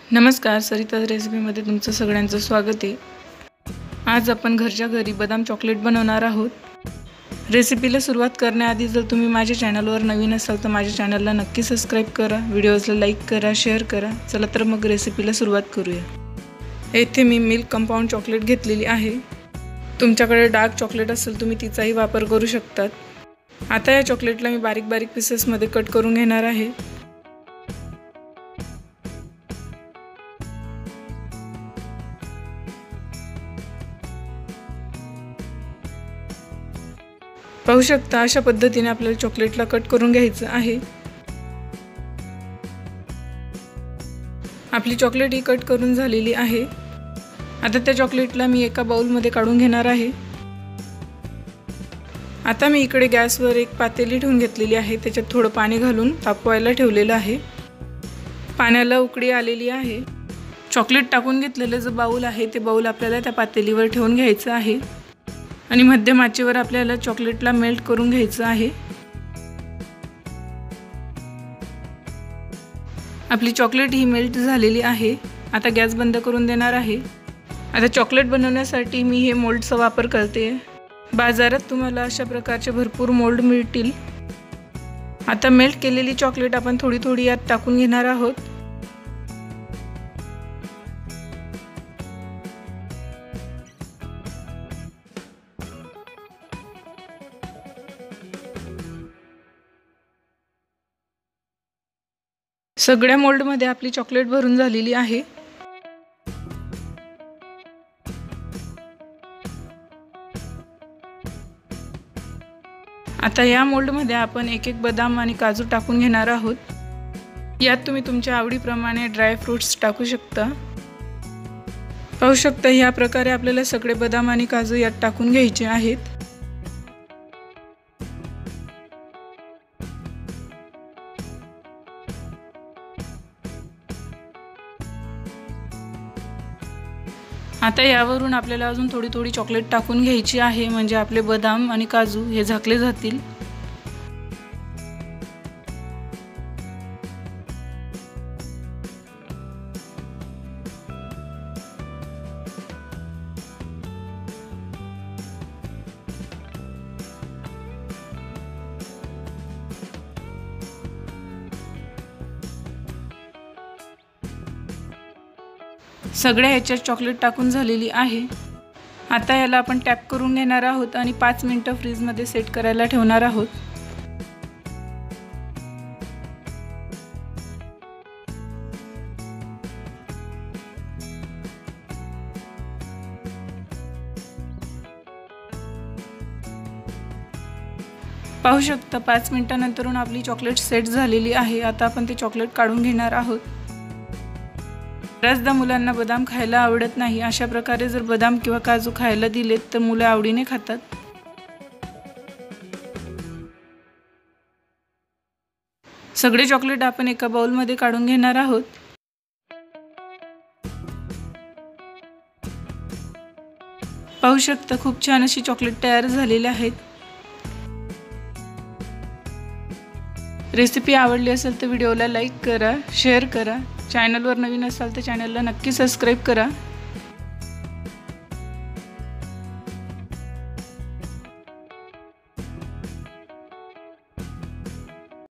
नमस्कार, सरिता रेसिपीमध्ये तुमचं सगळ्यांचं स्वागत आहे। आज आपण घरच्या घरी बदाम चॉकलेट बनवणार आहोत। रेसिपीला सुरुवात करण्याआधी जर तुम्ही माझ्या चॅनलवर नवीन असाल तर माझ्या चॅनलला नक्की सबस्क्राइब करा, व्हिडिओजला लाईक करा, शेअर करा। चला तर मग रेसिपीला सुरुवात करूया। येथे मी मिल्क कंपाऊंड चॉकलेट घेतलेली आहे। तुमच्याकडे डार्क चॉकलेट असेल तुम्ही तिचाही वापर करू शकतात। आता या चॉकलेटला मी बारीक बारीक पीसेसमध्ये कट करून घेणार आहे। पाहू शकता अशा पद्धतीने आपल्याला चॉकलेटला कट करून घ्यायचं आहे। आपली चॉकलेट ही कट करून झालेली आहे। आता त्या चॉकलेटला मी एका बाउलमध्ये काढून घेणार आहे। आता मी इकडे गॅसवर एक पातेली ठेवून घेतलेली आहे, त्याच्यात थोडं पाणी घालून तापवायला ठेवलेलं आहे। पाण्याला उकळी आलेली आहे। चॉकलेट टाकून घेतलेलं जे बाउल आहे ते बाउल आपल्याला त्या पातेलीवर ठेवून घ्यायचं आहे आणि मध्यम आचेवर आपल्याला चॉकलेटला मेल्ट करून घ्यायचं आहे। आपली चॉकलेट ही मेल्ट झालेली आहे। आता गॅस बंद करून देणार आहे। आता चॉकलेट बनवण्यासाठी मी हे मोल्डचा वापर करते। बाजारात तुम्हाला अशा प्रकारचे भरपूर मोल्ड मिळतील। आता मेल्ट केलेली चॉकलेट आपण थोडी थोडी यात टाकून घेणार आहोत। सगळ्या मोल्डमध्ये आपली चॉकलेट भरून झालेली आहे। आता या मोल्डमध्ये आपण एक एक बदाम आणि काजू टाकून घेणार आहोत। यात तुम्ही तुमच्या आवडीप्रमाणे ड्राय फ्रूट्स टाकू शकता। पाहू शकता या प्रकारे आपल्याला सगळे बदाम आणि काजू यात टाकून घ्यायचे आहेत। आता यावरून आपल्याला अजून थोडी थोडी चॉकलेट टाकून घ्यायची आहे, म्हणजे आपले बदाम आणि काजू हे झाकले जातील। सगळ्या ह्याच्यात चॉकलेट टाकून झालेली आहे। आता याला आपण टॅप करून घेणार आहोत आणि 5 मिनिटं फ्रीजमध्ये सेट करायला ठेवणार आहोत। पाहू शकता 5 मिनिटांनंतरून आपली चॉकलेट सेट झालेली आहे। आता आपण ते चॉकलेट काढून घेणार आहोत। बऱ्याचदा मुलांना बदाम खायला आवडत नाही, अशा प्रकारे जर बदाम किंवा काजू खायला दिलेत तर मुलं आवडीने खातात। सगळे चॉकलेट आपण एका बाउलमध्ये काढून घेणार आहोत। पाहू शकता खूप छान अशी चॉकलेट तयार झालेली आहेत। रेसिपी आवडली असेल तर व्हिडिओला लाईक करा, शेअर करा। चॅनलवर नवीन असाल तर चॅनलला नक्की सबस्क्राइब करा।